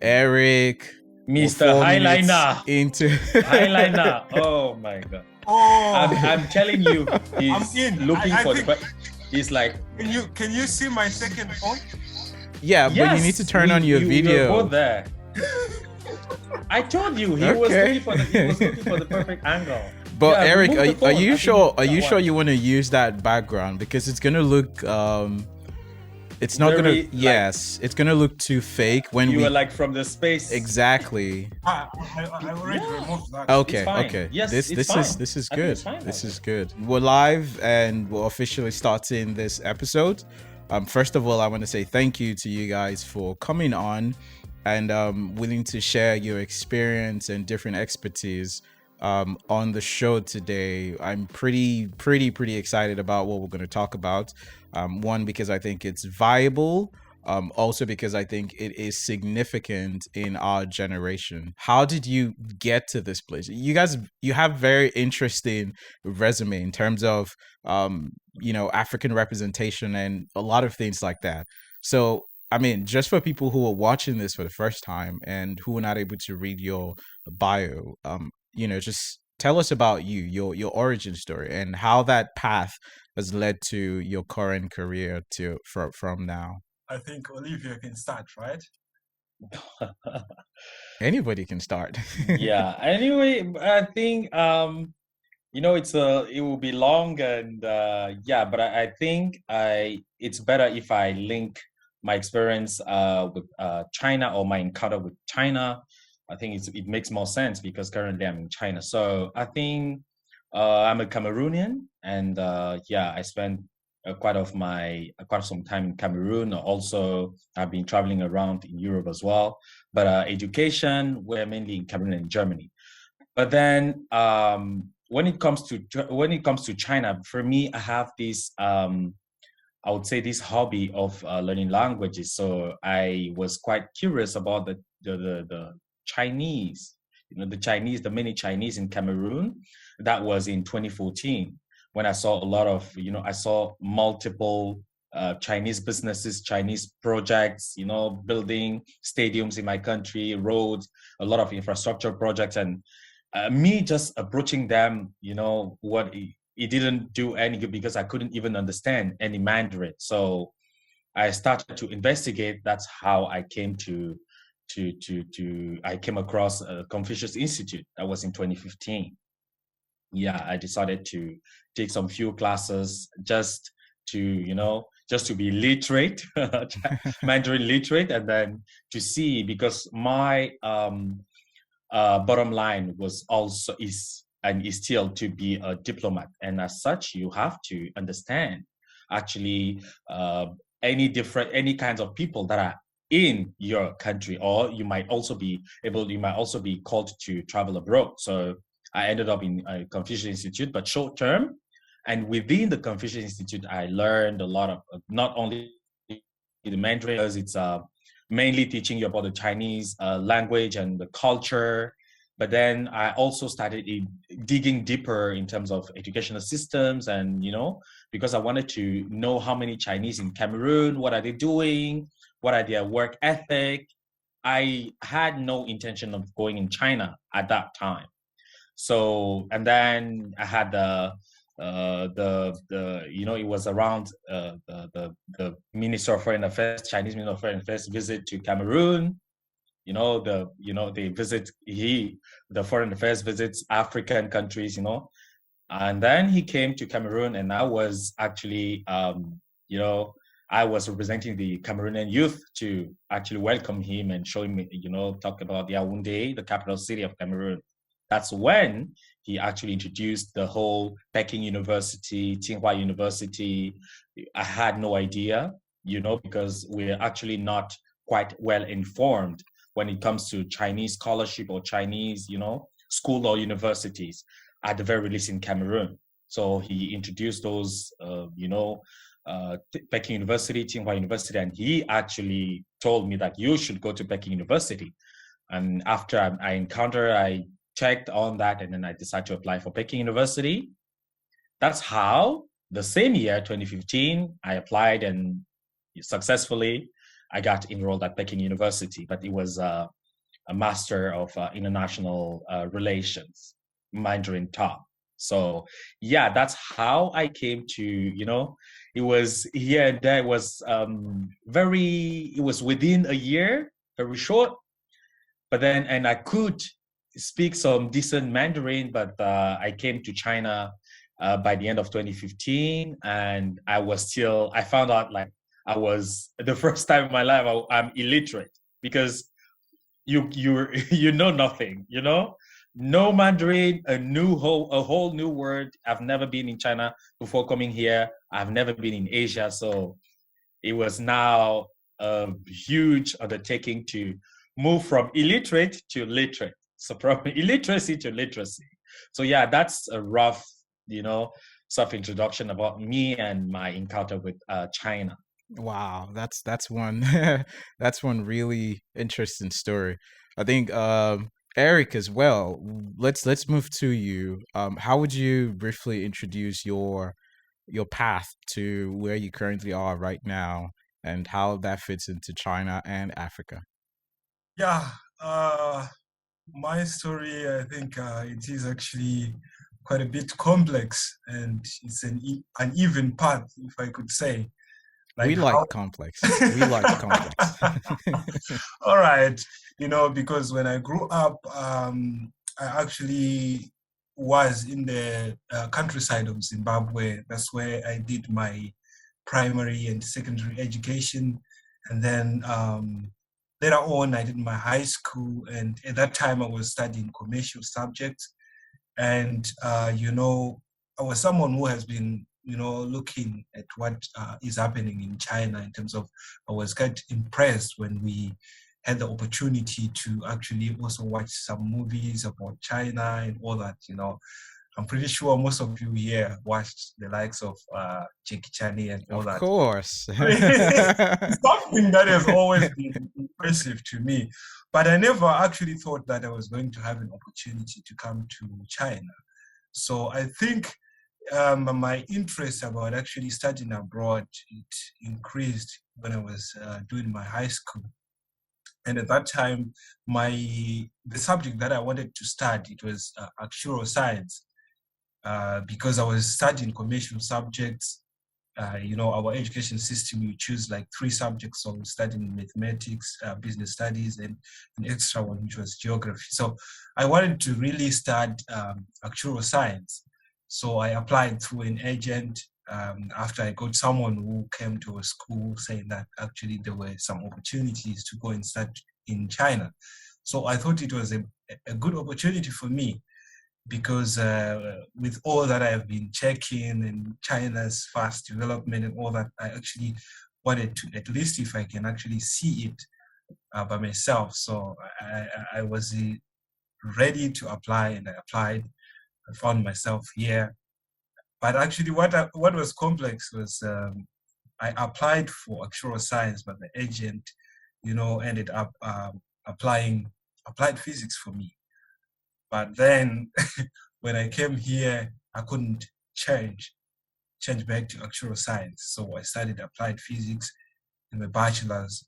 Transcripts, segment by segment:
Eric will Mr. 4 minutes Highliner. into Highliner. Oh my God. Oh, I'm telling you, he's I'm in. looking I for think- the. He's like, Can you see my second phone? Yeah, but yes, you need to turn on your you video. were both there. I told you he was Okay. looking for the perfect angle. But Yeah, Eric, remove the are phone. you I sure? think Are you that sure one. you want to use that background, because it's gonna look it's not Very, gonna. like- Yes, it's gonna look too fake when You we. were like from the space. Exactly. I already removed that. Okay. fine. Okay. Yes, This it's is fine. this is I think good. it's fine This like is good. We're live and we're officially starting this episode. First of all, I want to say thank you to you guys for coming on and willing to share your experience and different expertise on the show today. I'm pretty excited about what we're going to talk about. One, because I think it's viable. Also because I think it is significant in our generation. How did you get to this place? You guys, you have very interesting resume in terms of African representation and a lot of things like that. So I mean, just for people who are watching this for the first time and who are not able to read your bio, just tell us about your origin story and how that path has led to your current career from now. I think Olivia can start, right? Anybody can start. Yeah. Anyway, I think it will be long and but I think it's better if I link my experience with China or my encounter with China. I think it makes more sense because currently I'm in China. So I think I'm a Cameroonian, and I spent quite some time in Cameroon. Also, I've been traveling around in Europe as well. But education, we're mainly in Cameroon and Germany. But then when it comes to China, for me, I have this I would say this hobby of learning languages. So I was quite curious about the Chinese, the many Chinese in Cameroon. That was in 2014 when I saw a lot of, I saw multiple Chinese businesses, Chinese projects, building stadiums in my country, roads, a lot of infrastructure projects, and me just approaching them, it didn't do any good because I couldn't even understand any Mandarin. So I started to investigate. That's how I came I came across Confucius Institute. That was in 2015. Yeah, I decided to take some few classes just to be literate, Mandarin literate, and then to see, because my bottom line is still to be a diplomat, and as such you have to understand actually any kinds of people that are in your country, or you might also be called to travel abroad. So I ended up in a Confucius Institute, but short term, and within the Confucius Institute I learned a lot of not only the Mandarin, because it's mainly teaching you about the Chinese language and the culture. But then I also started digging deeper in terms of educational systems, and because I wanted to know how many Chinese in Cameroon, what are they doing, what are their work ethic. I had no intention of going in China at that time. So, and then I had it was around the Minister of Foreign Affairs, Chinese Minister of Foreign Affairs visit to Cameroon. The Foreign Affairs visits African countries, and then he came to Cameroon, and I was actually I was representing the Cameroonian youth to actually welcome him and show him, talk about Yaoundé, the capital city of Cameroon. That's when he actually introduced the whole Peking University, Tsinghua University. I had no idea, because we're actually not quite well informed when it comes to Chinese scholarship or Chinese, school or universities, at the very least in Cameroon. So he introduced those, Peking University, Tsinghua University, and he actually told me that you should go to Peking University. And after I checked on that, and then I decided to apply for Peking University. That's how the same year, 2015, I applied, and successfully I got enrolled at Peking University, but it was a Master of International Relations, Mandarin top. So yeah, that's how I came to, it was here and there. It was it was within a year, very short. But then, and I could speak some decent Mandarin, but I came to China by the end of 2015, and I found out like I was the first time in my life I'm illiterate because you know nothing, no Mandarin, a whole new word. I've never been in China before coming here. I've never been in Asia, so it was now a huge undertaking to move from illiterate to literate. So from illiteracy to literacy. So yeah, that's a rough, self-introduction about me and my encounter with China. Wow, that's one that's one really interesting story. I think Eric as well. Let's move to you. How would you briefly introduce your path to where you currently are right now and how that fits into China and Africa? Yeah, my story, I think it is actually quite a bit complex, and it's an uneven path, if I could say. We like complex. We like complex. All right, because when I grew up, I actually was in the countryside of Zimbabwe. That's where I did my primary and secondary education, and then later on I did my high school. And at that time I was studying commercial subjects, and I was someone who has been looking at what is happening in China in terms of, I was quite impressed when we had the opportunity to actually also watch some movies about China and all that. I'm pretty sure most of you here watched the likes of Jackie Chan and all that. Of course. It's something that has always been impressive to me. But I never actually thought that I was going to have an opportunity to come to China. So I think my interest about actually studying abroad, it increased when I was doing my high school. And at that time, the subject that I wanted to study, it was actuarial science, because I was studying commercial subjects. Our education system, you choose like 3 subjects. So I was studying mathematics, business studies, and an extra one, which was geography. So I wanted to really study actuarial science. So I applied through an agent after I got someone who came to a school saying that actually there were some opportunities to go and study in China. So I thought it was a good opportunity for me, because with all that I have been checking and China's fast development and all that, I actually wanted to, at least if I can actually see it by myself. So I was ready to apply, and I applied. I found myself here. But actually what was complex was I applied for actuarial science, but the agent, ended up applied physics for me. But then when I came here, I couldn't change back to actuarial science. So I studied applied physics in my bachelor's,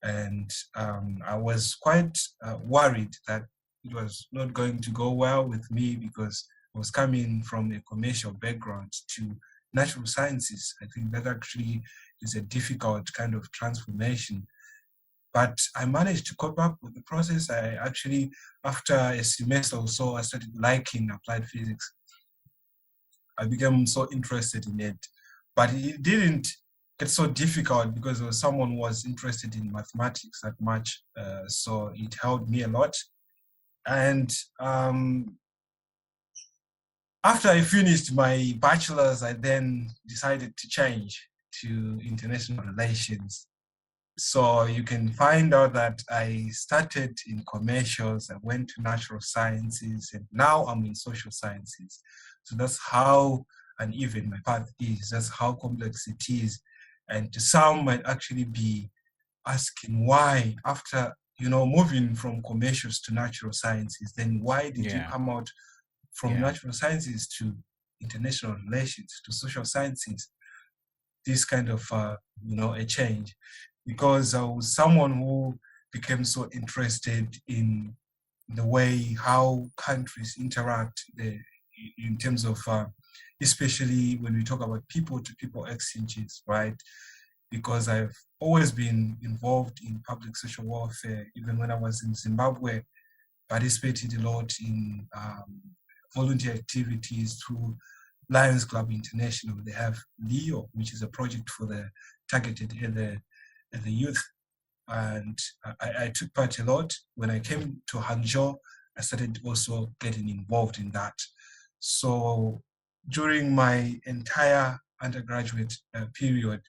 and I was quite worried that it was not going to go well with me, because I was coming from a commercial background to natural sciences. I think that actually is a difficult kind of transformation. But I managed to cope up with the process. I actually, after a semester or so, I started liking applied physics. I became so interested in it. But it didn't get so difficult because there was someone who was interested in mathematics that much. So it helped me a lot. And after I finished my bachelor's, I then decided to change to international relations. So you can find out that I started in commercials, I went to natural sciences, and now I'm in social sciences. So that's how uneven my path is. That's how complex it is. And some might actually be asking why, after moving from commercials to natural sciences, then why did you come out from natural sciences to international relations to social sciences? This kind of a change. because I was someone who became so interested in the way how countries interact in terms of, especially when we talk about people-to-people exchanges, right? Because I've always been involved in public social welfare, even when I was in Zimbabwe, participated a lot in volunteer activities through Lions Club International. They have LEO, which is a project for the targeted at the youth. And I took part a lot. When I came to Hangzhou, I started also getting involved in that. So during my entire undergraduate period,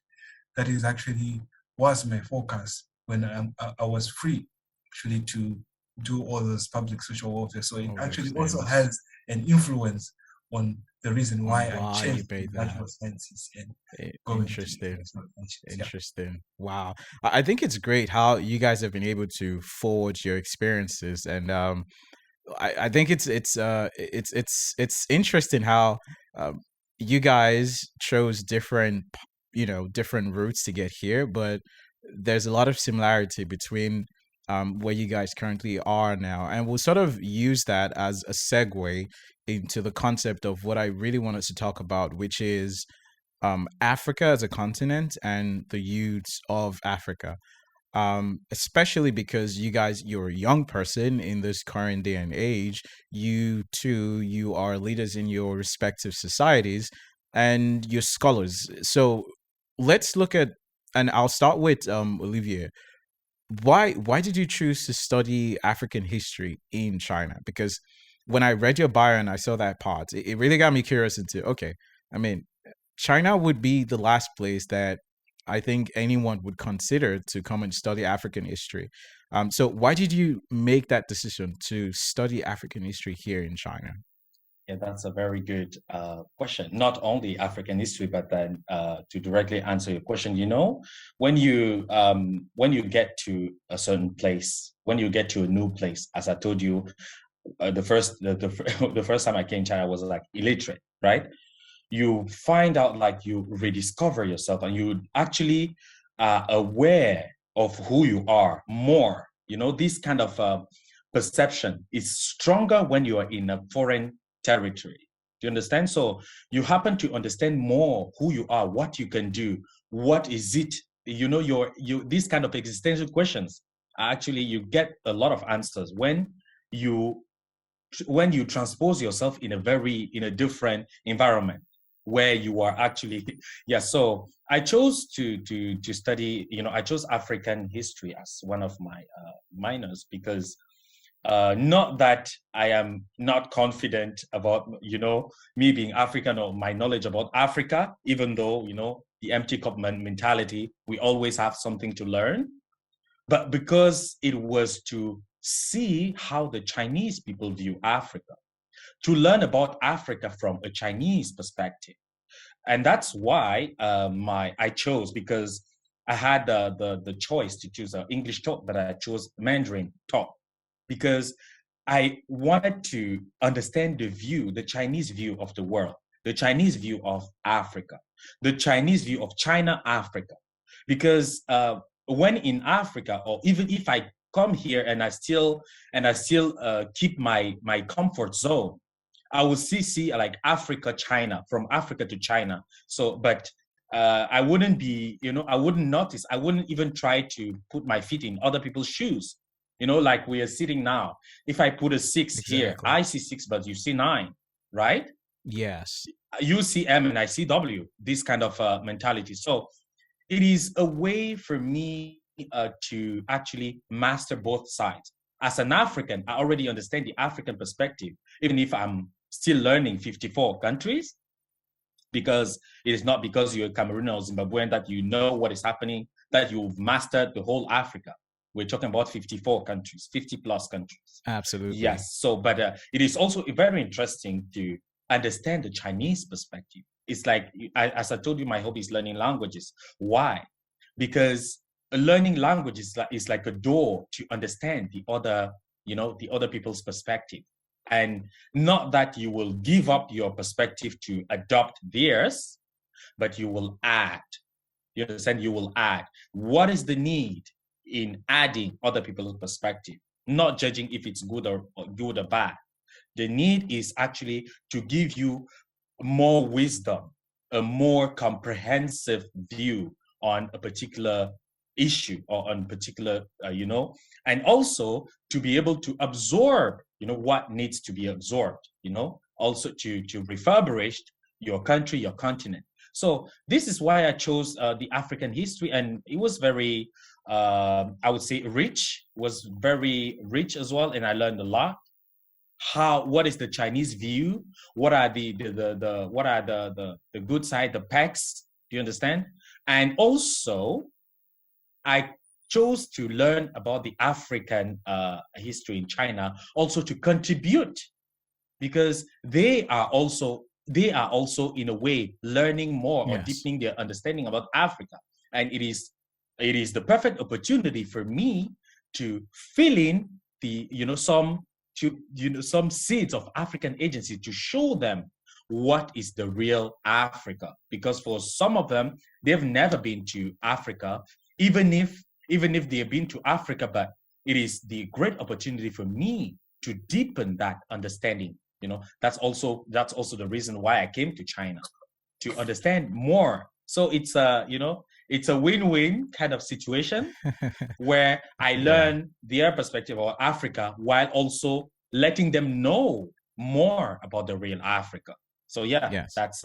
that is actually was my focus when I was free, actually, to do all those public social welfare. So it actually also has an influence on the reason why I changed to natural sciences and interesting. Interesting. Wow. I think it's great how you guys have been able to forge your experiences, and I think it's interesting how you guys chose different different routes to get here, but there's a lot of similarity between where you guys currently are now, and we'll sort of use that as a segue into the concept of what I really wanted to talk about, which is Africa as a continent and the youths of Africa. Especially because you're a young person in this current day and age. You are leaders in your respective societies and you're scholars. So let's look at, and I'll start with Olivier. Why did you choose to study African history in China? Because when I read your bio and I saw that part, it really got me curious into, okay, I mean, China would be the last place that I think anyone would consider to come and study African history. So why did you make that decision to study African history here in China? Yeah, that's a very good question. Not only African history, but then to directly answer your question, when you get to a certain place, when you get to a new place, as I told you, the first time I came to China, I was like illiterate, right? You find out, like, you rediscover yourself, and you actually are aware of who you are more. This kind of perception is stronger when you are in a foreign territory. Do you understand? So you happen to understand more who you are, what you can do, what is it, these kind of existential questions. Actually, you get a lot of answers when you transpose yourself in a different environment where you are actually. Yeah, so I chose to study, I chose African history as one of my minors, because not that I am not confident about me being African or my knowledge about Africa, even though the empty cup mentality, we always have something to learn, but because it was to see how the Chinese people view Africa, to learn about Africa from a Chinese perspective. And that's why I chose, because I had the choice to choose English talk, but I chose Mandarin talk, because I wanted to understand the Chinese view of the world, the Chinese view of Africa, the Chinese view of China, Africa. Because when in Africa, or even if I come here and I still keep my comfort zone, I will see like Africa, China, from Africa to China. So, but I wouldn't be, I wouldn't notice. I wouldn't even try to put my feet in other people's shoes. Like we are sitting now. If I put a 6 here, I see 6, but you see 9, right? Yes. You see M and I see W. This kind of mentality. So it is a way for me to actually master both sides. As an African, I already understand the African perspective, even if I'm still learning 54 countries, because it is not because you're Cameroonian or Zimbabwean that you know what is happening, that you've mastered the whole Africa. We're talking about 54 countries, 50 plus countries. Absolutely. Yes. So, but it is also very interesting to understand the Chinese perspective. It's like, as I told you, my hobby is learning languages. Why? Because learning languages is like a door to understand the other people's perspective. And not that you will give up your perspective to adopt theirs, but you will add. You understand? You will add. What is the need in adding other people's perspective? Not judging if it's good or bad. The need is actually to give you more wisdom, a more comprehensive view on a particular issue or on particular, and also to be able to absorb, what needs to be absorbed, also to refurbish your country, your continent. So this is why I chose the African history, and it was very, I would say, was very rich as well, and I learned a lot. What is the Chinese view? What are the good side, the pecs? Do you understand? And also, I chose to learn about the African history in China, also to contribute, because they are also in a way learning more or deepening their understanding about Africa. And it is the perfect opportunity for me to fill in the some seeds of African agency, to show them what is the real Africa. Because for some of them, they've never been to Africa, even if they've been to Africa, but it is the great opportunity for me to deepen that understanding. That's also the reason why I came to China, to understand more. So it's a win-win kind of situation where I learn their perspective of Africa while also letting them know more about the real Africa. So that's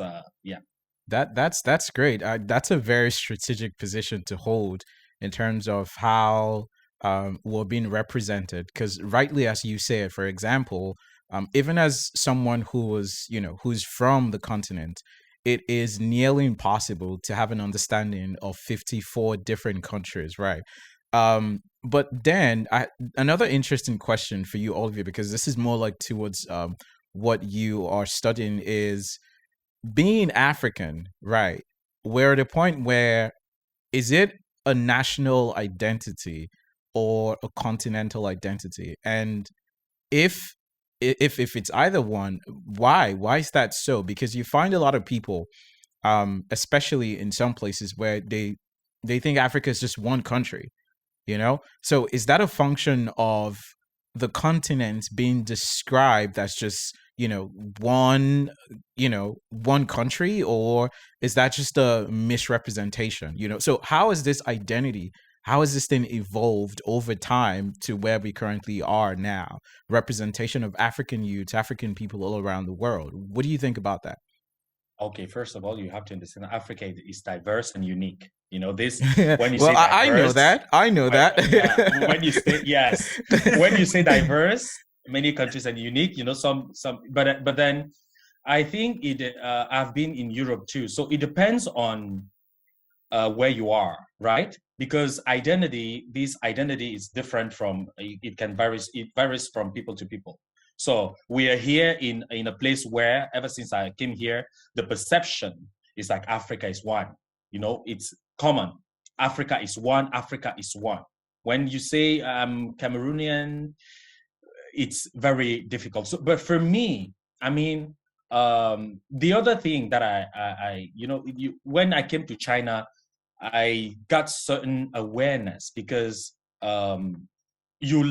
That's great. That's a very strategic position to hold in terms of how we're being represented. Because rightly, as you said, for example, even as someone who's from the continent, it is nearly impossible to have an understanding of 54 different countries, right? But then another interesting question for you, Olivier, because this is more like towards what you are studying, is being African, right? We're at a point where, is it a national identity or a continental identity? And if it's either one, why is that so? Because you find a lot of people, especially in some places, where they think Africa is just one country, so is that a function of the continent being described as just one country, or is that just a misrepresentation? So how is this identity, how has this thing evolved over time to where we currently are now? Representation of African youth, African people all around the world. What do you think about that? Okay, first of all, you have to understand Africa is diverse and unique. This when you say diverse, I know that. When you say when you say diverse, many countries are unique. But then I think I've been in Europe too, so it depends on where you are, right? Because this identity is different from, it varies from people to people. So we are here in a place where, ever since I came here, the perception is like Africa is one. It's common. Africa is one. Africa is one. When you say Cameroonian, it's very difficult. So, but for me, I mean, the other thing that when I came to China, I got certain awareness, because you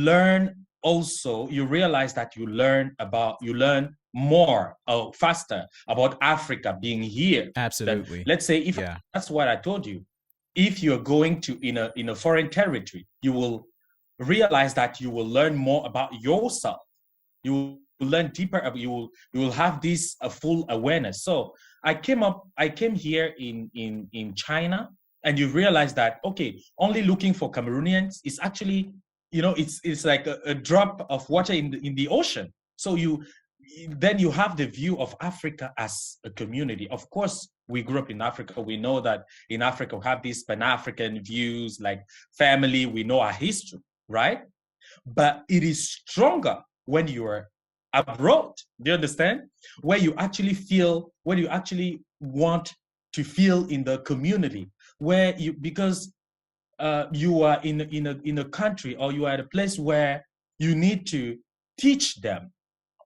realize that you learn more faster about Africa being here. Absolutely. Let's say that's what I told you. If you're going to in a foreign territory, you will realize that you will learn more about yourself. You will learn deeper. You will have this full awareness. So I came here in China, and you realize that, okay, only looking for Cameroonians is actually, it's like a drop of water in the ocean. So then you have the view of Africa as a community. Of course, we grew up in Africa. We know that in Africa we have these Pan-African views, like family. We know our history, right? But it is stronger when you are abroad. Do you understand? Where you actually want to feel in the community, because you are in a country, or you are at a place where you need to teach them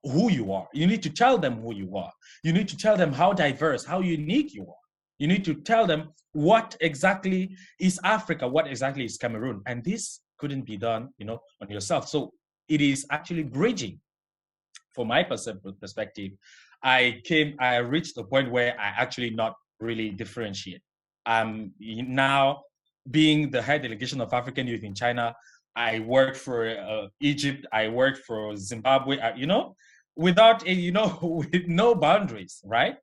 who you are. You need to tell them who you are. You need to tell them how diverse, how unique you are. You need to tell them what exactly is Africa, what exactly is Cameroon. And this couldn't be done, on yourself. So it is actually bridging. From my perspective, I reached the point where I actually not really differentiate. Now being the head delegation of African youth in China, I work for Egypt, I work for Zimbabwe, without with no boundaries, right?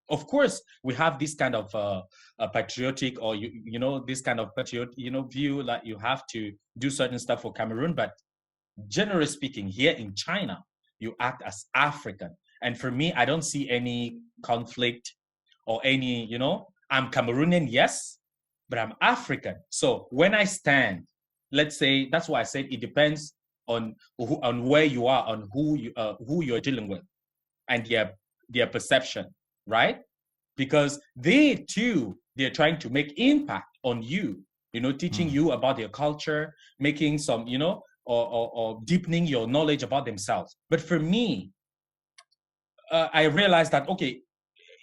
Of course, we have this kind of a patriotic, or this kind of patriot, view that you have to do certain stuff for Cameroon. But generally speaking, here in China, you act as African. And for me, I don't see any conflict or any, I'm Cameroonian, yes, but I'm African. So when I stand, let's say, that's why I said it depends on where you are, on who you're dealing with, and their perception, right? Because they're trying to make impact on you, teaching you about their culture, making some, or deepening your knowledge about themselves. But for me, I realized that, okay,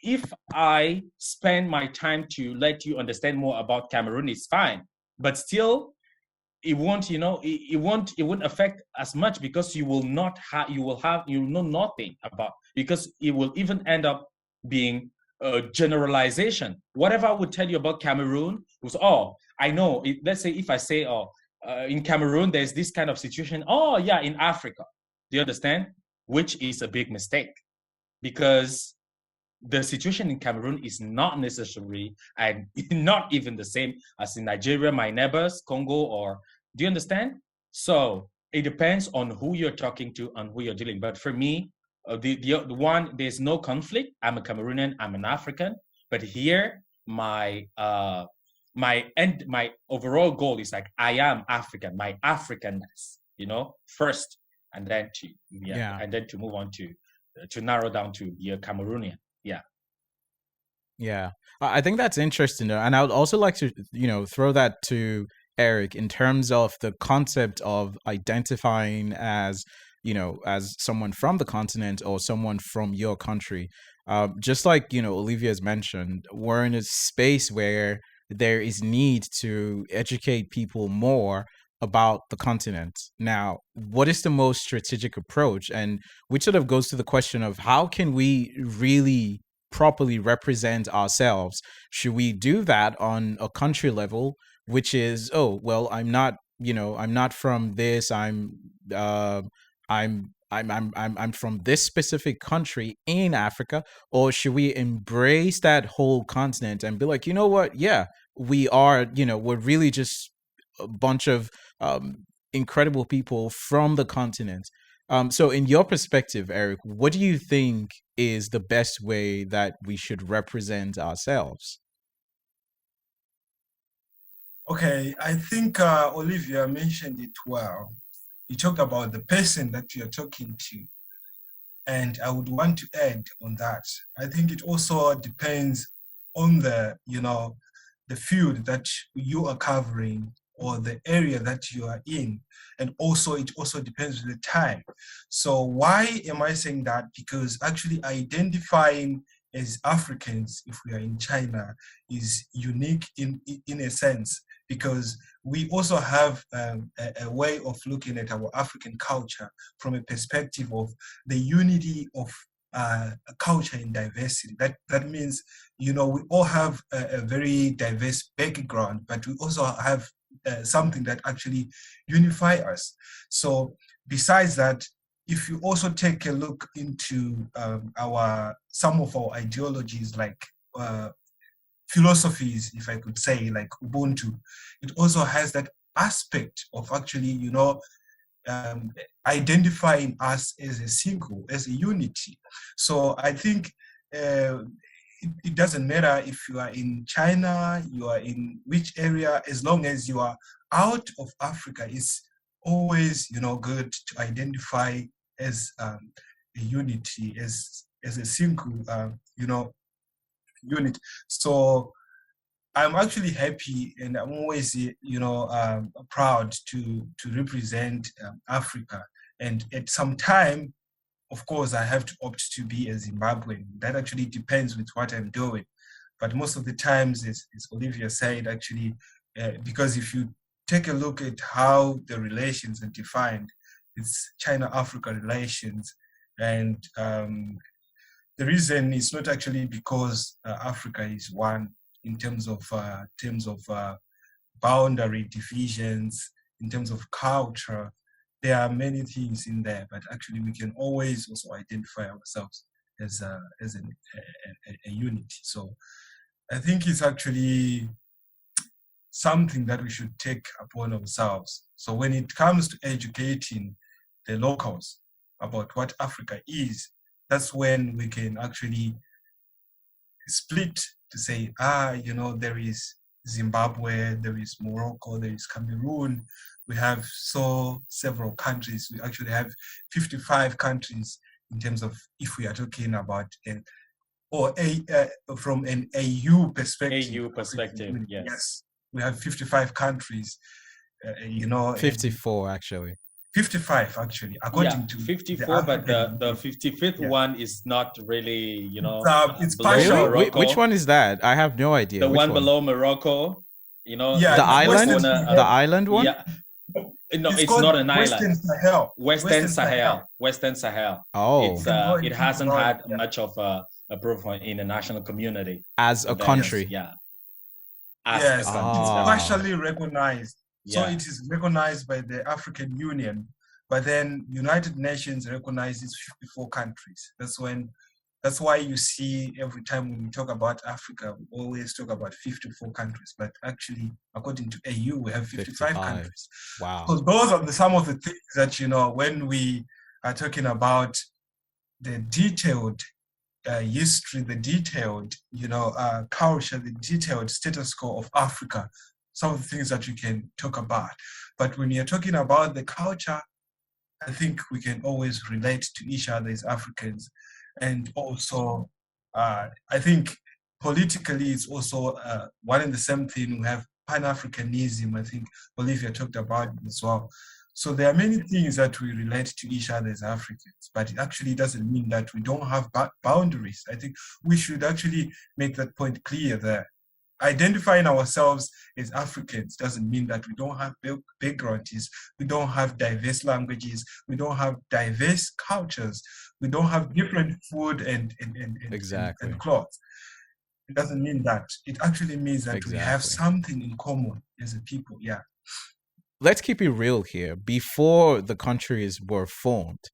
if I spend my time to let you understand more about Cameroon, it's fine. But still, it won't, it won't affect as much, because you will know nothing about, because it will even end up being a generalization. Whatever I would tell you about Cameroon was, I know. Let's say if I say, in Cameroon, there's this kind of situation. Oh, yeah, in Africa. Do you understand? Which is a big mistake, because the situation in Cameroon is not necessarily and not even the same as in Nigeria, my neighbors, Congo, or do you understand? So it depends on who you're talking to and who you're dealing. But for me, the one, there's no conflict. I'm a Cameroonian, I'm an African, but here my overall goal is like, I am African, my Africanness, first, and then to move on to narrow down to be a Cameroonian. Yeah, I think that's interesting, though. And I would also like to, throw that to Eric in terms of the concept of identifying as, as someone from the continent or someone from your country. Just like, Olivier has mentioned, we're in a space where there is need to educate people more about the continent. Now, what is the most strategic approach? And which sort of goes to the question of, how can we really properly represent ourselves? Should we do that on a country level, which is, oh, well, I'm not from this, I'm from this specific country in Africa? Or should we embrace that whole continent and be like, you know what, yeah, we are, we're really just a bunch of incredible people from the continent. So in your perspective, Eric, what do you think is the best way that we should represent ourselves? Okay, I think Olivia mentioned it well. You talked about the person that you're talking to. And I would want to add on that. I think it also depends on the field that you are covering, or the area that you are in. And also, it also depends on the time. So why am I saying that? Because actually identifying as Africans, if we are in China, is unique in a sense, because we also have a way of looking at our African culture from a perspective of the unity of culture and diversity. That means, we all have a very diverse background, but we also have something that actually unify us. So besides that, if you also take a look into some of our ideologies, like philosophies, if I could say, like Ubuntu, it also has that aspect of actually, identifying us as a single, as a unity. So I think it doesn't matter if you are in China, you are in which area, as long as you are out of Africa, it's always, good to identify as a unity, as a single, unit. So I'm actually happy, and I'm always, proud to represent Africa. And at some time, of course, I have to opt to be a Zimbabwean. That actually depends with what I'm doing. But most of the times, as Olivia said, actually, because if you take a look at how the relations are defined, it's China-Africa relations. And the reason is not actually because Africa is one in terms of boundary divisions, in terms of culture. There are many things in there, but actually we can always also identify ourselves as a unity. So I think it's actually something that we should take upon ourselves. So when it comes to educating the locals about what Africa is, that's when we can actually split to say, there is Zimbabwe, there is Morocco, there is Cameroon. We have several countries. We actually have 55 countries in terms of, if we are talking about from an AU perspective. AU perspective, yes. We have 55 countries, 54 actually. 55 actually, according to 54, but the 55th one is not really, it's partial. Which one is that? I have no idea. The Which one below Morocco, the island, the island one. Yeah, no, it's not an island. Western Sahel. Western Sahel. Oh, it hasn't had much of a approval in the international community as a country. It's partially recognized. So it is recognized by the African Union, but then United Nations recognizes 54 countries. That's why you see every time when we talk about Africa, we always talk about 54 countries. But actually, according to AU, we have 55 countries. Wow. So those are some of the things that, when we are talking about the detailed history, the detailed, culture, the detailed status quo of Africa, some of the things that you can talk about. But when you're talking about the culture, I think we can always relate to each other as Africans. And also, I think politically, it's also one and the same thing. We have Pan-Africanism. I think Olivia talked about it as well. So there are many things that we relate to each other as Africans, but it actually doesn't mean that we don't have boundaries. I think we should actually make that point clear there. Identifying ourselves as Africans doesn't mean that we don't have backgrounds, we don't have diverse languages, we don't have diverse cultures, we don't have different food and clothes. It doesn't mean that. It actually means that we have something in common as a people. Yeah. Let's keep it real here. Before the countries were formed,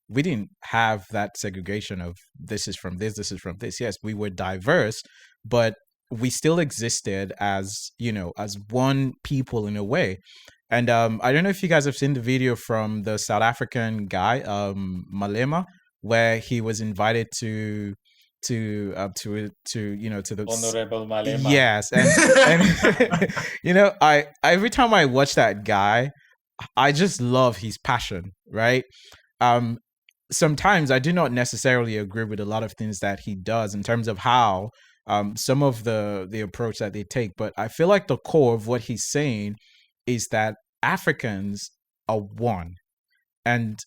we didn't have that segregation of this is from this is from this. Yes, we were diverse, but we still existed as one people in a way. And I don't know if you guys have seen the video from the South African guy, Malema, where he was invited to the Honorable Malema. Yes, and I every time I watch that guy, I just love his passion, right? Sometimes I do not necessarily agree with a lot of things that he does in terms of how some of the approach that they take, but I feel like the core of what he's saying is that Africans are one, and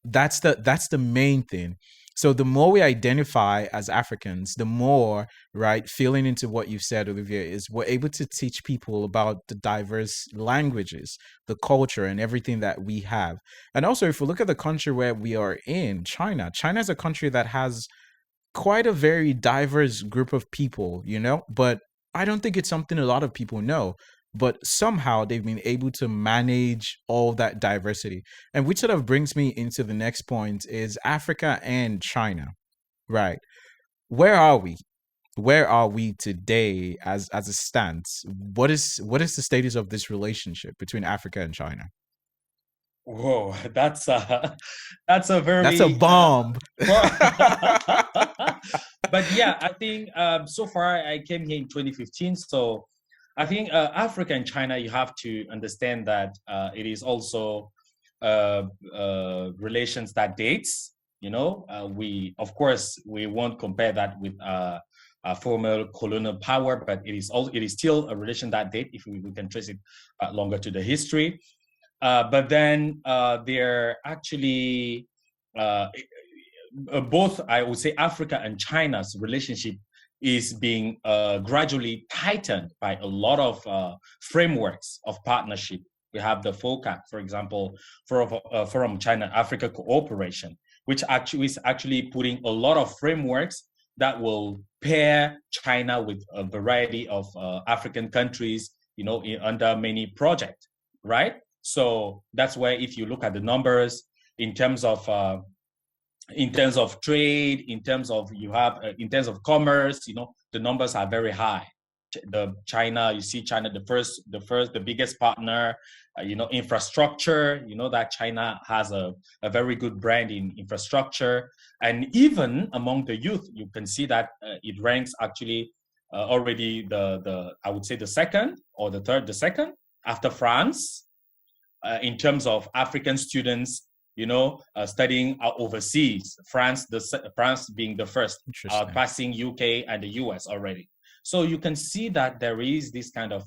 that's the main thing. So the more we identify as Africans, the more, right, feeling into what you've said, Olivier, is we're able to teach people about the diverse languages, the culture, and everything that we have. And also, if we look at the country where we are in, China is a country that has quite a very diverse group of people, but I don't think it's something a lot of people know. But somehow they've been able to manage all that diversity. And which sort of brings me into the next point is Africa and China, right? Where are we? Where are we today as a stance? What is the status of this relationship between Africa and China? Whoa, that's a bomb. But yeah, I think so far I came here in 2015, so I think Africa and China, you have to understand that it is also relations that dates. We won't compare that with former colonial power, but it is still a relation that date if we can trace it longer to the history. But then they're actually both, I would say, Africa and China's relationship is being gradually tightened by a lot of frameworks of partnership. We have the FOCAC, for example, Forum China-Africa Cooperation, which actually is actually putting a lot of frameworks that will pair China with a variety of African countries, under many projects, right? So that's where, if you look at the numbers in terms of trade, in terms of commerce, the numbers are very high. You see China, the biggest partner, infrastructure, that China has a very good brand in infrastructure. And even among the youth, you can see that it ranks actually already I would say the second after France, in terms of African students, studying overseas. France being the first, passing UK and the US already. So you can see that there is this kind of,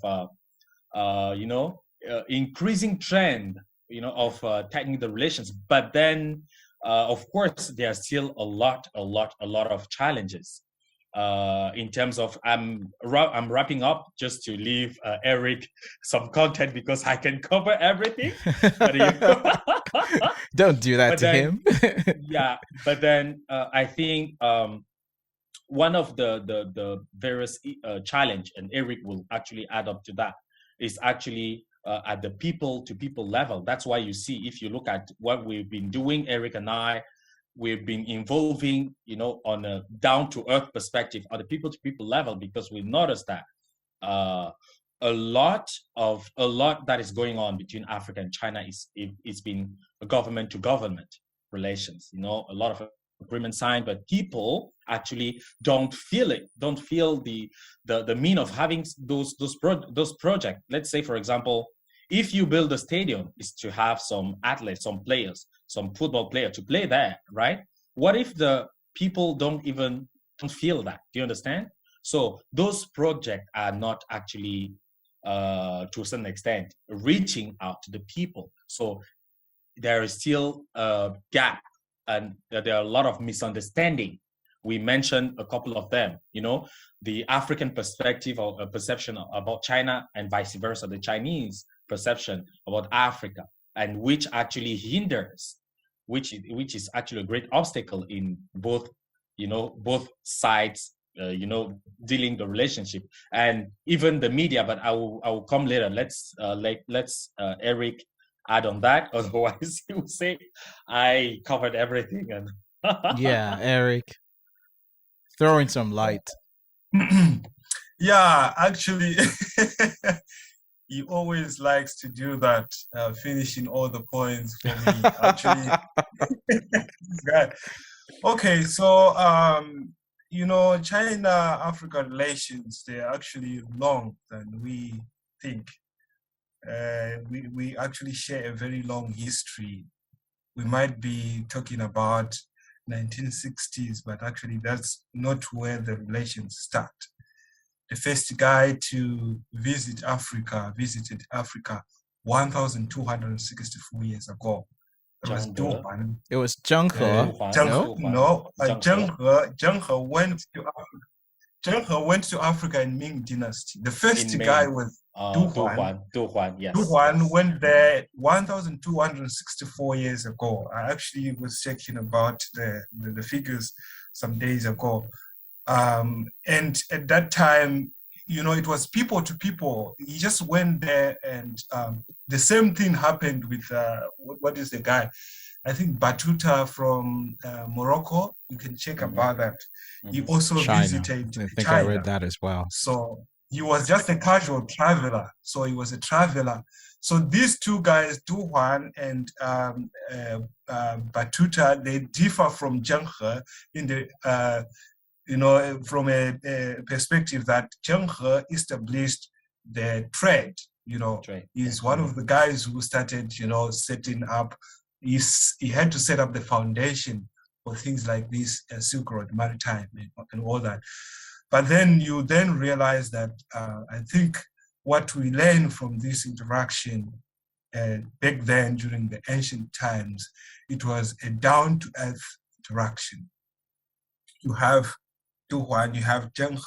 increasing trend, of tightening the relations. But then, of course, there are still a lot of challenges. In terms of, I'm wrapping up just to leave Eric some content, because I can cover everything. But, don't do that to him. Yeah, but then I think one of the various challenge, and Eric will actually add up to that, is actually at the people to people level. That's why you see, if you look at what we've been doing, Eric and I, we've been involving, on a down-to-earth perspective at the people-to-people level, because we noticed that a lot that is going on between Africa and China it's been government-to-government relations. A lot of agreements signed, but people actually don't feel it. Don't feel the mean of having those projects. Let's say, for example, if you build a stadium, is to have some athletes, some players, some football player to play there, right? What if the people don't feel that? Do you understand? So those projects are not actually, to a certain extent, reaching out to the people. So there is still a gap, and there are a lot of misunderstanding. We mentioned a couple of them, the African perspective or perception about China, and vice versa, the Chinese perception about Africa, and which actually hinders, which is actually a great obstacle in both sides, dealing the relationship, and even the media. But I will come later. Let's Eric add on that. Otherwise, he will say I covered everything. And yeah, Eric, throwing some light. Yeah, actually, he always likes to do that, finishing all the points for me. Actually, okay, so China-Africa relations, they're actually long than we think. We actually share a very long history. We might be talking about 1960s, but actually that's not where the relations start. The first guy to visited Africa 1,264 years ago. It was Du Huan. It was Zheng He. Zheng He went to Africa. Zheng He went to Africa in Ming Dynasty. The first guy was Du Huan. Du Huan, yes. Du Huan went there 1,264 years ago. I actually was checking about the figures some days ago. And at that time, it was people to people. He just went there, and the same thing happened with, what is the guy? I think Batuta from Morocco. You can check about that. He also visited I think China. I read that as well. So he was just a casual traveler. So he was a traveler. So these two guys, Du Huan and Batuta, they differ from Zheng He in the from a perspective that Zheng He established the trade. He's one of the guys who started, setting up. He had to set up the foundation for things like this, Silk Road, maritime, and all that. But then you realize that I think what we learned from this interaction back then during the ancient times, it was a down-to-earth interaction. You have Du Huan, you have Zheng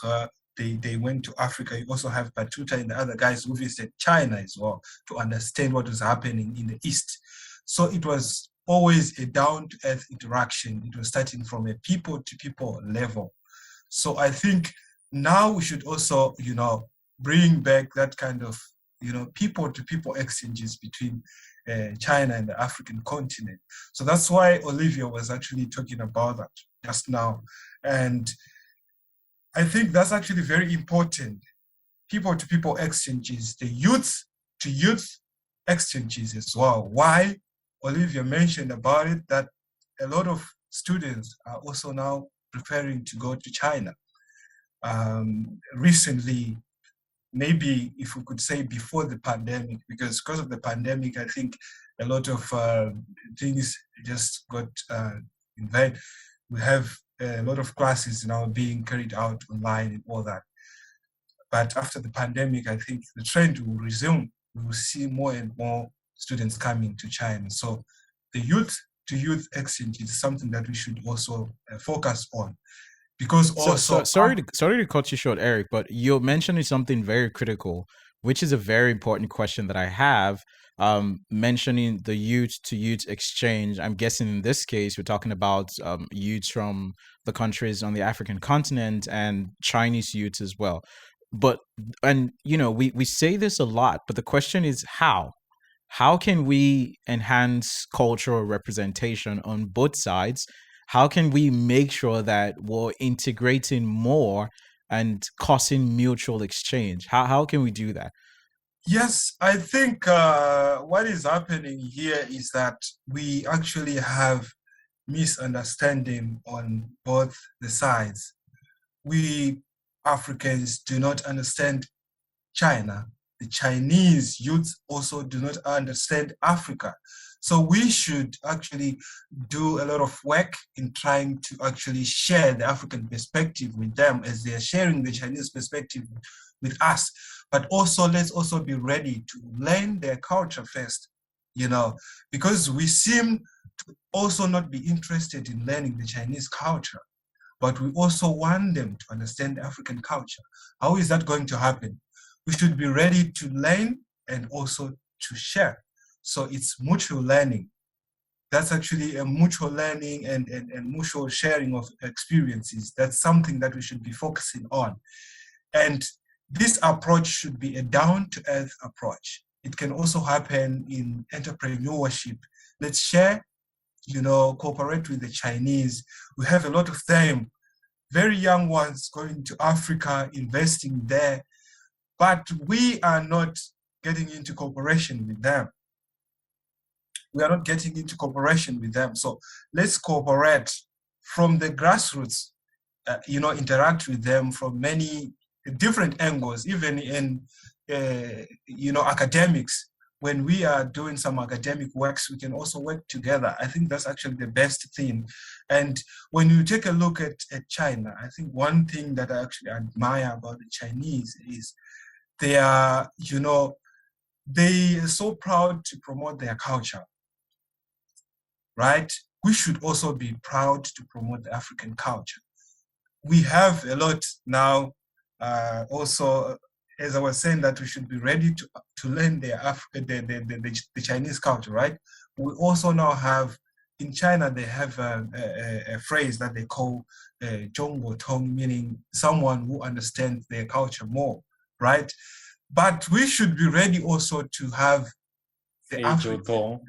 He, they went to Africa. You also have Batuta and the other guys who visited China as well to understand what was happening in the East. So it was always a down-to-earth interaction. It was starting from a people-to-people level. So I think now we should also, bring back that kind of, people-to-people exchanges between China and the African continent. So that's why Olivia was actually talking about that just now. And I think that's actually very important. People-to-people exchanges, the youth-to-youth exchanges as well. Why? Olivia mentioned about it, that a lot of students are also now preparing to go to China. Recently, maybe if we could say before the pandemic, because of the pandemic, I think a lot of things just got invented. We have a lot of classes now being carried out online and all that. But after the pandemic, I think the trend will resume. We will see more and more students coming to China. So the youth-to-youth exchange is something that we should also focus on. Because also... sorry to cut you short, Eric, but you're mentioning something very critical, which is a very important question that I have. Mentioning the youth-to-youth exchange, I'm guessing in this case we're talking about youths from the countries on the African continent and Chinese youths as well. But we say this a lot, but the question is how can we enhance cultural representation on both sides? How can we make sure that we're integrating more and causing mutual exchange? How can we do that? Yes, I think what is happening here is that we actually have misunderstanding on both the sides. We Africans do not understand China. The Chinese youth also do not understand Africa. So we should actually do a lot of work in trying to actually share the African perspective with them as they are sharing the Chinese perspective with us. But also, let's also be ready to learn their culture first, because we seem to also not be interested in learning the Chinese culture, but we also want them to understand the African culture. How is that going to happen? We should be ready to learn and also to share. So it's mutual learning. That's actually a mutual learning and mutual sharing of experiences. That's something that we should be focusing on. And this approach should be a down-to-earth approach. It can also happen in entrepreneurship. Let's share, cooperate with the Chinese. We have a lot of them, very young ones going to Africa, investing there, but we are not getting into cooperation with them. We are not getting into cooperation with them. So let's cooperate from the grassroots, interact with them from many different angles, even in, academics. When we are doing some academic works, we can also work together. I think that's actually the best thing. And when you take a look at China, I think one thing that I actually admire about the Chinese is they are, they are so proud to promote their culture, right? We should also be proud to promote the African culture. We have a lot now, also, as I was saying, that we should be ready to learn the Chinese culture, right? We also now have, in China, they have a phrase that they call Zhongguo Tong, meaning someone who understands their culture more, right? But we should be ready also to have the African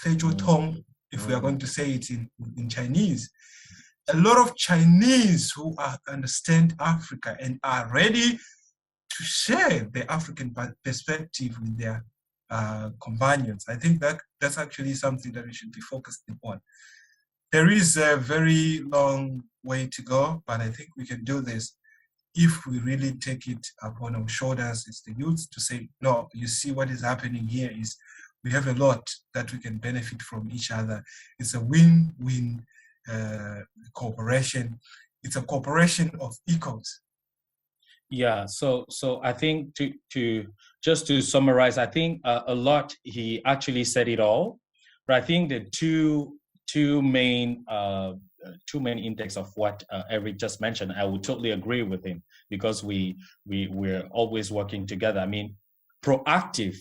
Feijiu Tong, if we are going to say it in Chinese. A lot of Chinese who understand Africa and are ready to share the African perspective with their companions. I think that's actually something that we should be focusing on. There is a very long way to go, but I think we can do this if we really take it upon our shoulders as the youth to say, no, you see what is happening here is we have a lot that we can benefit from each other. It's a win-win cooperation. It's a cooperation of equals. Yeah, so I think to just to summarize, I think a lot, he actually said it all, but I think the two two main intakes of what Eric just mentioned. I would totally agree with him because we're always working together. I mean, proactive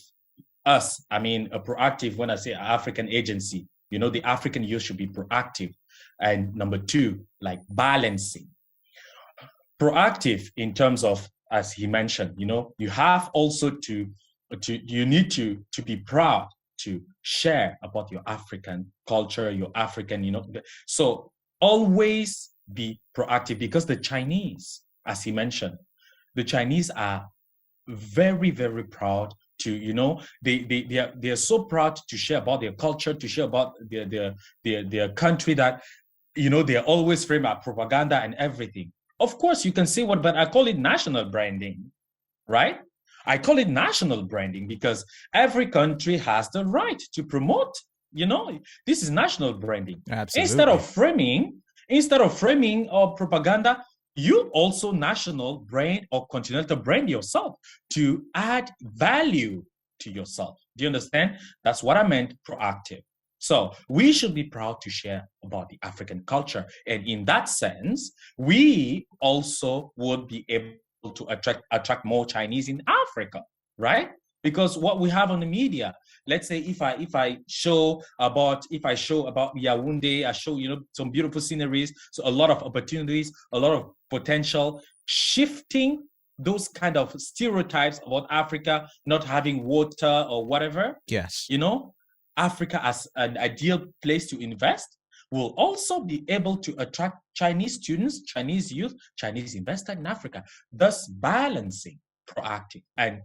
us. I mean, a proactive. When I say African agency, the African youth should be proactive. And number two, like balancing. Proactive in terms of, as he mentioned, you have also you need to be proud to share about your African culture, your African, so always be proactive, because the Chinese, as he mentioned, the Chinese are very, very proud to, they are so proud to share about their culture, to share about their country, that, they're always framed by propaganda and everything. Of course, you can say what, but I call it national branding, right? I call it national branding because every country has the right to promote, this is national branding. Absolutely. Instead of framing or propaganda, you also national brand or continental brand yourself to add value to yourself. Do you understand? That's what I meant, proactive. So we should be proud to share about the African culture. And in that sense, we also would be able to attract more Chinese in Africa, right? Because what we have on the media, let's say if I show about Yaoundé, I show some beautiful sceneries, so a lot of opportunities, a lot of potential, shifting those kind of stereotypes about Africa not having water or whatever. Yes. Africa as an ideal place to invest will also be able to attract Chinese students, Chinese youth, Chinese investors in Africa, thus balancing, proactive. And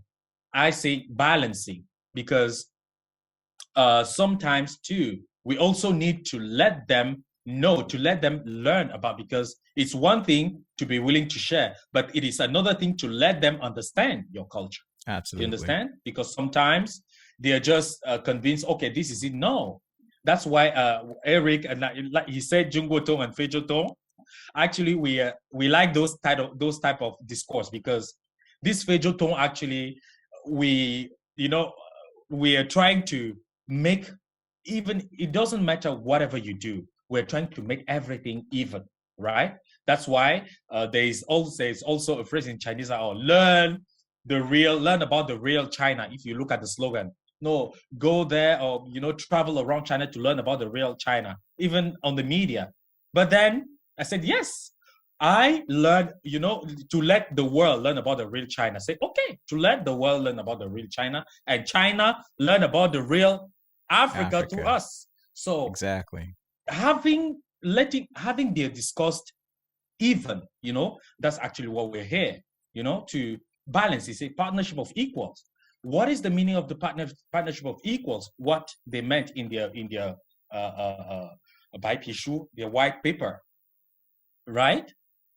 I say balancing because sometimes too, we also need to let them know, to let them learn about, because it's one thing to be willing to share, but it is another thing to let them understand your culture. Absolutely. You understand? Because sometimes they are just convinced, okay, this is it. No. That's why Eric, and like he said, Jungo Tong and Fejo Tong, actually we like those type of discourse, because this Fejo Tong, actually we are trying to make, even, it doesn't matter whatever you do, we're trying to make everything even, right? That's why there's also a phrase in Chinese, learn about the real China. If you look at the slogan, no, go there, or travel around China to learn about the real China, even on the media. But then I said, yes, I learned, to let the world learn about the real China. Say, okay, to let the world learn about the real China, and China learn about the real Africa. To us. So exactly, having their discussed even, that's actually what we're here, to balance. It's a partnership of equals. What is the meaning of the partnership of equals? What they meant in their their white paper, right?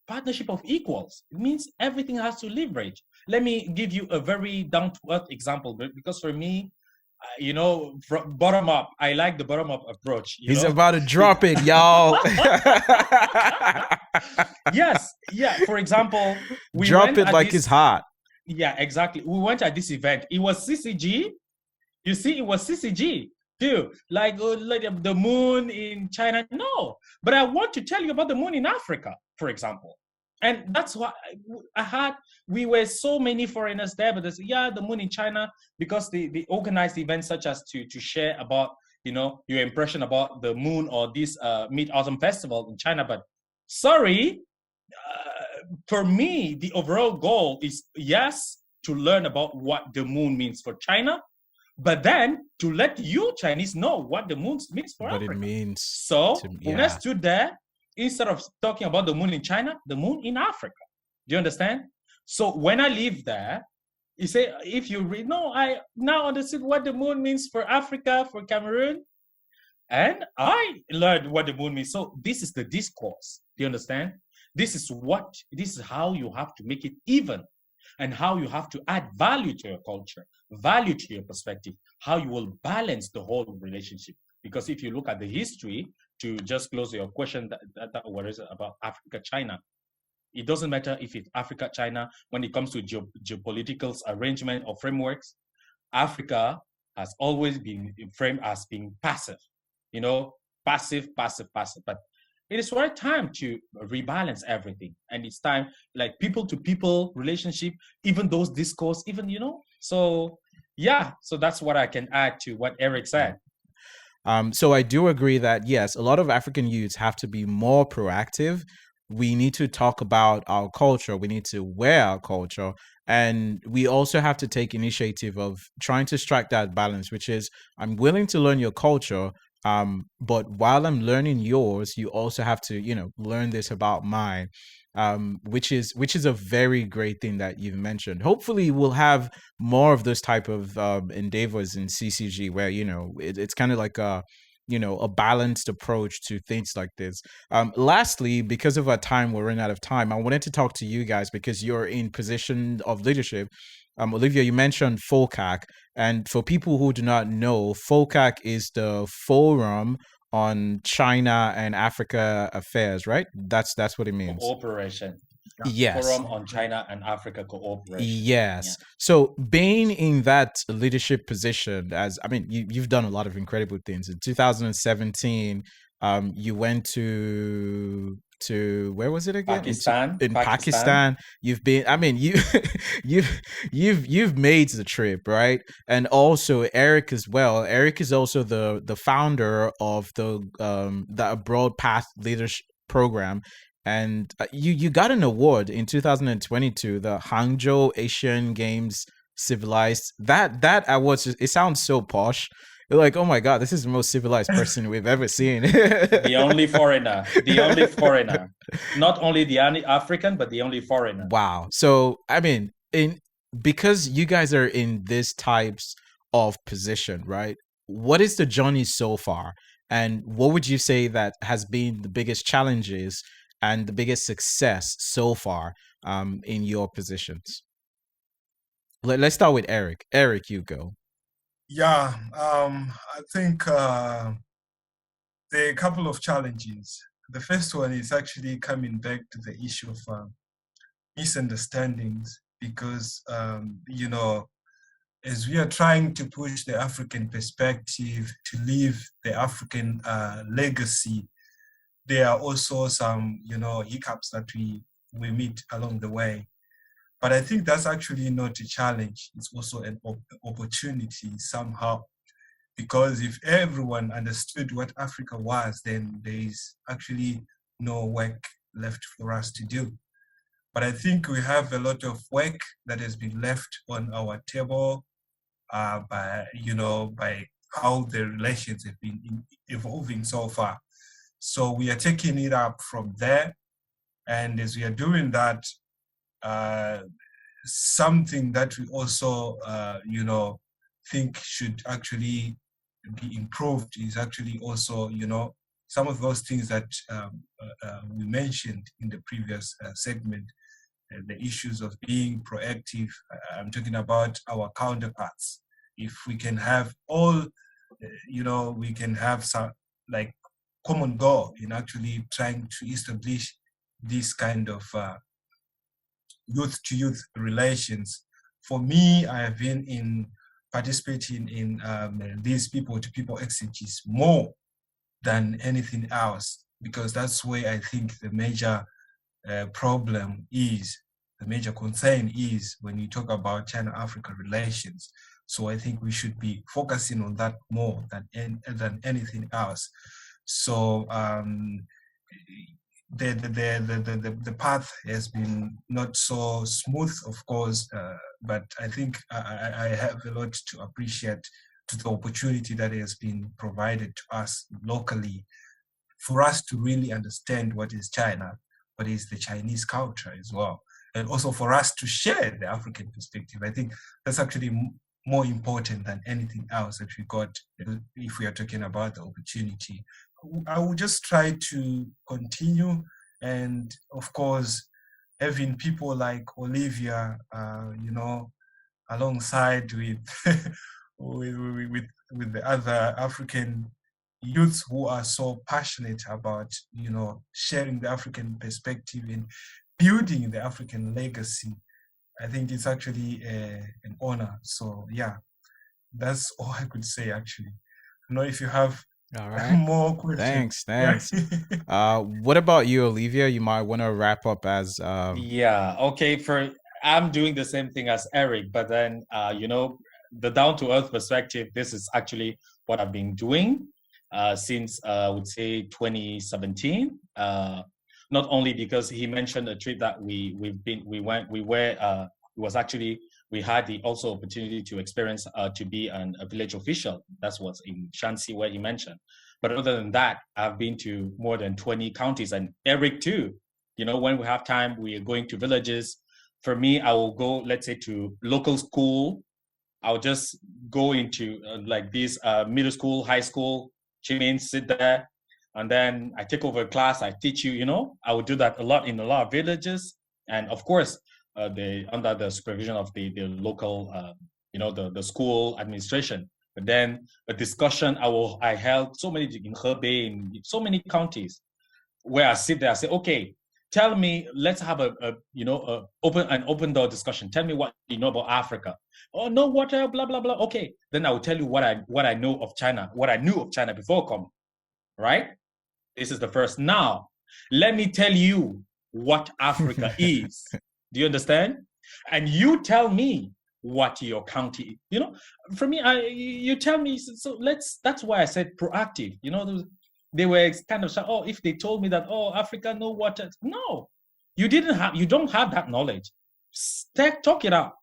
Partnership of equals. It means everything has to leverage. Let me give you a very down-to-earth example, because for me, from bottom up, I like the bottom up approach. He's about to drop it, y'all. Yes, yeah. For example, we drop it like it's hot. Yeah, exactly. We went at this event. It was CCG. You see, it was CCG. Dude, like the moon in China. No, but I want to tell you about the moon in Africa, for example. And that's why we were so many foreigners there, but the moon in China, because they organized events such as to share about, your impression about the moon or this Mid-Autumn Festival in China. But sorry, for me, the overall goal is, yes, to learn about what the moon means for China, but then to let you Chinese know what the moon means for Africa. What it means. So when I stood there, instead of talking about the moon in China, the moon in Africa. Do you understand? So when I live there, you say, if you read, no, I now understood what the moon means for Africa, for Cameroon. And I learned what the moon means. So this is the discourse. Do you understand? This is how you have to make it even, and how you have to add value to your culture, value to your perspective, how you will balance the whole relationship. Because if you look at the history, to just close your question, what is it about Africa, China? It doesn't matter if it's Africa, China, when it comes to geopolitical arrangement or frameworks, Africa has always been framed as being passive. passive. But it is right time to rebalance everything, and it's time, like, people to people relationship, even those discourse, even, So yeah, so that's what I can add to what Eric said. So I do agree that yes, a lot of African youths have to be more proactive. We need to talk about our culture. We need to wear our culture. And we also have to take initiative of trying to strike that balance, which is I'm willing to learn your culture. But while I'm learning yours, you also have to, learn this about mine. Which is a very great thing that you've mentioned. Hopefully we'll have more of those type of endeavors in CCG where it's kind of like a balanced approach to things like this. Lastly, because of our time, we're running out of time. I wanted to talk to you guys because you're in position of leadership. Olivia, you mentioned FOCAC, and for people who do not know, FOCAC is the Forum on China and Africa Affairs, right? That's what it means. Cooperation. Yes. Forum on China and Africa Cooperation. Yes. Yeah. So being in that leadership position, you've done a lot of incredible things. In 2017, you went to where was it again? Pakistan. In Pakistan. You've been. You've made the trip, right? And also Eric as well. Eric is also the founder of the Abroad Path Leadership Program. And you got an award in 2022, the Hangzhou Asian Games Civilized. That award, it sounds so posh. You're like, oh my God, this is the most civilized person we've ever seen. The only foreigner. Not only the only African, but the only foreigner. Wow. So because you guys are in this types of position, right? What is the journey so far? And what would you say that has been the biggest challenges and the biggest success so far in your positions? Let's start with Eric. Eric, you go. Yeah, I think there are a couple of challenges. The first one is actually coming back to the issue of misunderstandings, because, as we are trying to push the African perspective to leave the African legacy, there are also some, hiccups that we meet along the way. But I think that's actually not a challenge. It's also an opportunity somehow, because if everyone understood what Africa was, then there is actually no work left for us to do. But I think we have a lot of work that has been left on our table by how the relations have been evolving so far. So we are taking it up from there. And as we are doing that, something that we also, think should actually be improved is actually also, some of those things that we mentioned in the previous segment, the issues of being proactive. I'm talking about our counterparts. If we can have all, we can have some like common goal in actually trying to establish this kind of youth-to-youth relations. For me, I have been participating in these people-to-people exchanges more than anything else, because that's where I think the major problem is, the major concern is when you talk about China-Africa relations. So I think we should be focusing on that more than anything else. So the path has been not so smooth, of course, but I think I have a lot to appreciate to the opportunity that has been provided to us locally for us to really understand what is China, what is the Chinese culture as well, and also for us to share the African perspective. I think that's actually more important than anything else that we got if we are talking about the opportunity. I will just try to continue, and of course, having people like Olivia, alongside with with the other African youths who are so passionate about, sharing the African perspective and building the African legacy. I think it's actually an honor. So yeah, that's all I could say actually. I don't know if you have All right. more questions. Thanks. What about you, Olivia? You might want to wrap up as Yeah, okay. I'm doing the same thing as Eric, but then the down to earth perspective. This is actually what I've been doing since I would say 2017. Not only because he mentioned a trip that it was actually we had the also opportunity to experience to be a village official. That's what's in Shanxi where he mentioned. But other than that, I've been to more than 20 counties, and Eric too. When we have time, we are going to villages. For me, I will go, let's say, to local school. I'll just go into like this middle school, high school, sit there, and then I take over a class. I teach you. I will do that a lot in a lot of villages, and of course, under the supervision of the local, the school administration. But then a discussion I held so many in Hebei, in so many counties, where I sit there, I say, okay, tell me, let's have an open door discussion. Tell me what you know about Africa. Oh, no water, blah blah blah. Okay, then I will tell you what I know of China, what I knew of China before coming. Right? This is the first. Now, let me tell you what Africa is. Do you understand? And you tell me what your county. For me, you tell me. So that's why I said proactive. They were kind of saying, oh, if they told me that, oh, Africa, no water. No, you don't have that knowledge. Talk it out,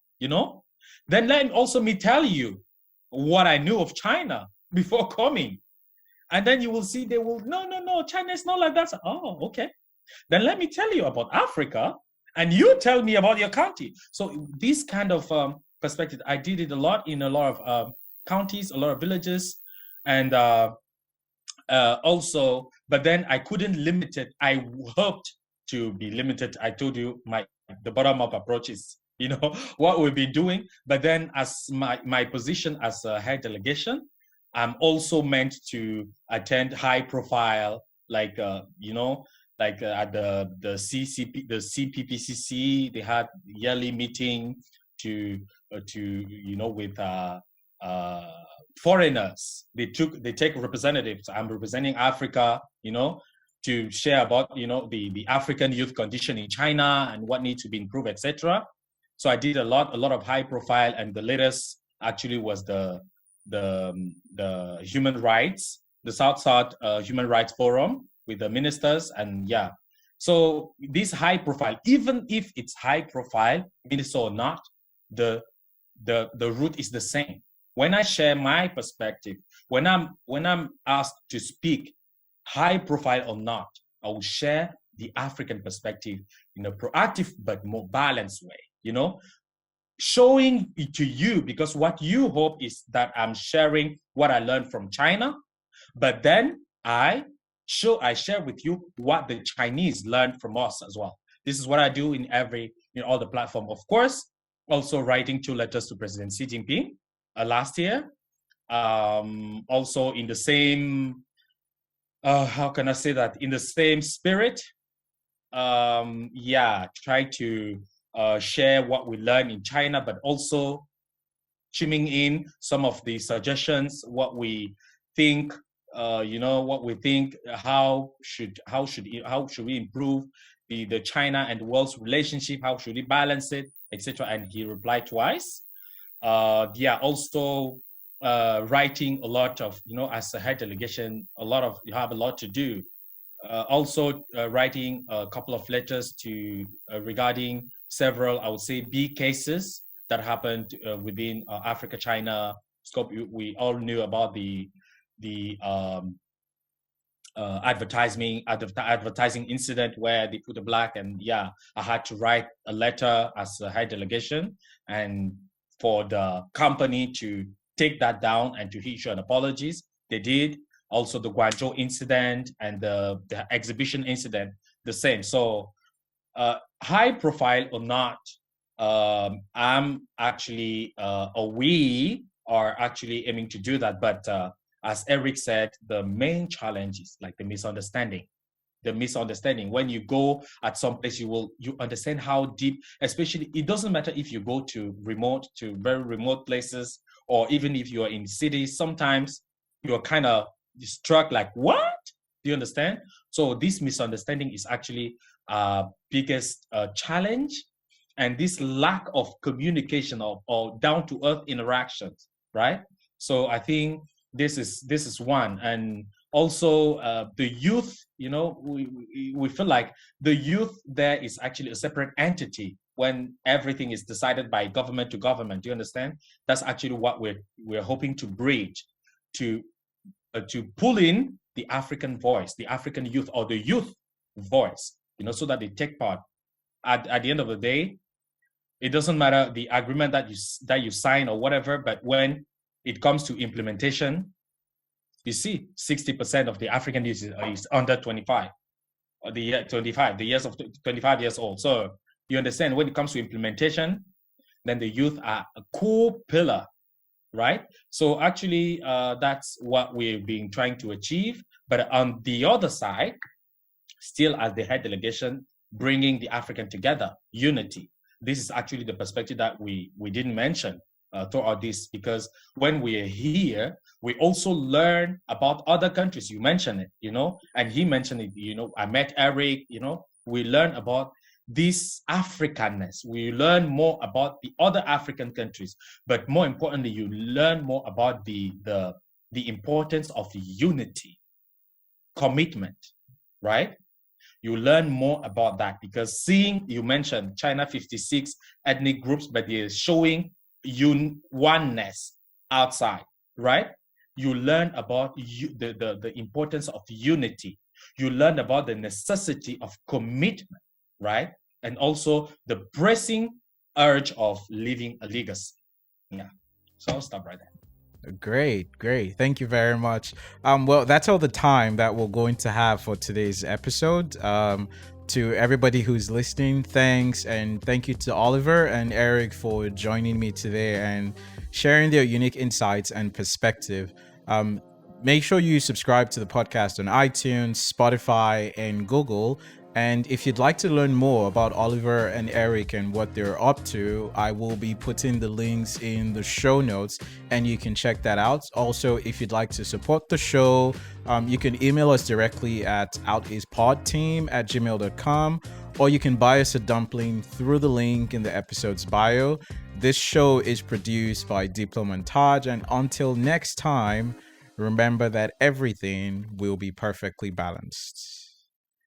Then let also me tell you what I knew of China before coming. And then you will see they will, no, China is not like that. Oh, okay. Then let me tell you about Africa and you tell me about your county. So this kind of perspective, I did it a lot in a lot of counties, a lot of villages. And also, but then I couldn't limit it. I hoped to be limited. I told you the bottom-up approach is, what we'll be doing. But then as my position as a head delegation, I'm also meant to attend high-profile, like at the CCP, the CPPCC. They had yearly meeting to with foreigners. They take representatives. I'm representing Africa, to share about the African youth condition in China and what needs to be improved, etc. So I did a lot of high profile, and the latest actually was the human rights, the South Human Rights Forum with the ministers, and yeah. So this high profile, even if it's high profile, minister or not, the root is the same. When I share my perspective, when I'm asked to speak, high profile or not, I will share the African perspective in a proactive but more balanced way, showing it to you, because what you hope is that I'm sharing what I learned from China, but then I share with you what the Chinese learned from us as well. This is what I do in all the platform. Of course, also writing 2 letters to President Xi Jinping last year. Also in the same, how can I say that? In the same spirit, try to share what we learned in China, but also chiming in some of the suggestions, what we think, how should we improve the China and the world's relationship, how should we balance it, etc. And he replied twice. Also writing a lot of, as a head delegation, you have a lot to do. Also writing a couple of letters to regarding several, I would say, big cases that happened within Africa-China scope. We all knew about the advertising incident where they put the black, and I had to write a letter as a head delegation and for the company to take that down and to issue an apologies. They did. Also the Guangzhou incident and the exhibition incident, the same. So high profile or not, I'm actually, or we are actually aiming to do that. But as Eric said, the main challenge is like the misunderstanding. When you go at some place, you understand how deep, especially, it doesn't matter if you go to very remote places, or even if you're in cities, sometimes you're kind of struck like, what? Do you understand? So this misunderstanding is actually biggest challenge, and this lack of communication or down to earth interactions, right? So I think this is one. And also the youth, we feel like the youth there is actually a separate entity when everything is decided by government to government. Do you understand? That's actually what we're hoping to bridge, to pull in the African voice, the African youth, or the youth voice, so that they take part. At the end of the day, it doesn't matter the agreement that you sign or whatever, but when it comes to implementation, you see 60% of the African youth is under 25, or the year 25, the years of 25 years old. So you understand, when it comes to implementation, then the youth are a core pillar, right? So actually, that's what we've been trying to achieve. But on the other side, still as the head delegation, bringing the African together, unity. This is actually the perspective that we didn't mention throughout this, because when we are here, we also learn about other countries. You mentioned it, and he mentioned it, I met Eric, we learn about this Africanness. We learn more about the other African countries, but more importantly, you learn more about the importance of unity, commitment, right? You learn more about that, because you mentioned China, 56 ethnic groups, but they're showing oneness outside, right? You learn about the importance of unity. You learn about the necessity of commitment, right? And also the pressing urge of leaving a legacy. Yeah. So I'll stop right there. Great. Thank you very much. Well, that's all the time that we're going to have for today's episode. To everybody who's listening, thanks. And thank you to Oliver and Eric for joining me today and sharing their unique insights and perspective. Make sure you subscribe to the podcast on iTunes, Spotify, and Google. And if you'd like to learn more about Oliver and Eric and what they're up to, I will be putting the links in the show notes and you can check that out. Also, if you'd like to support the show, you can email us directly at outeastpodteam@gmail.com, or you can buy us a dumpling through the link in the episode's bio. This show is produced by Diplo Montage, and until next time, remember that everything will be perfectly balanced.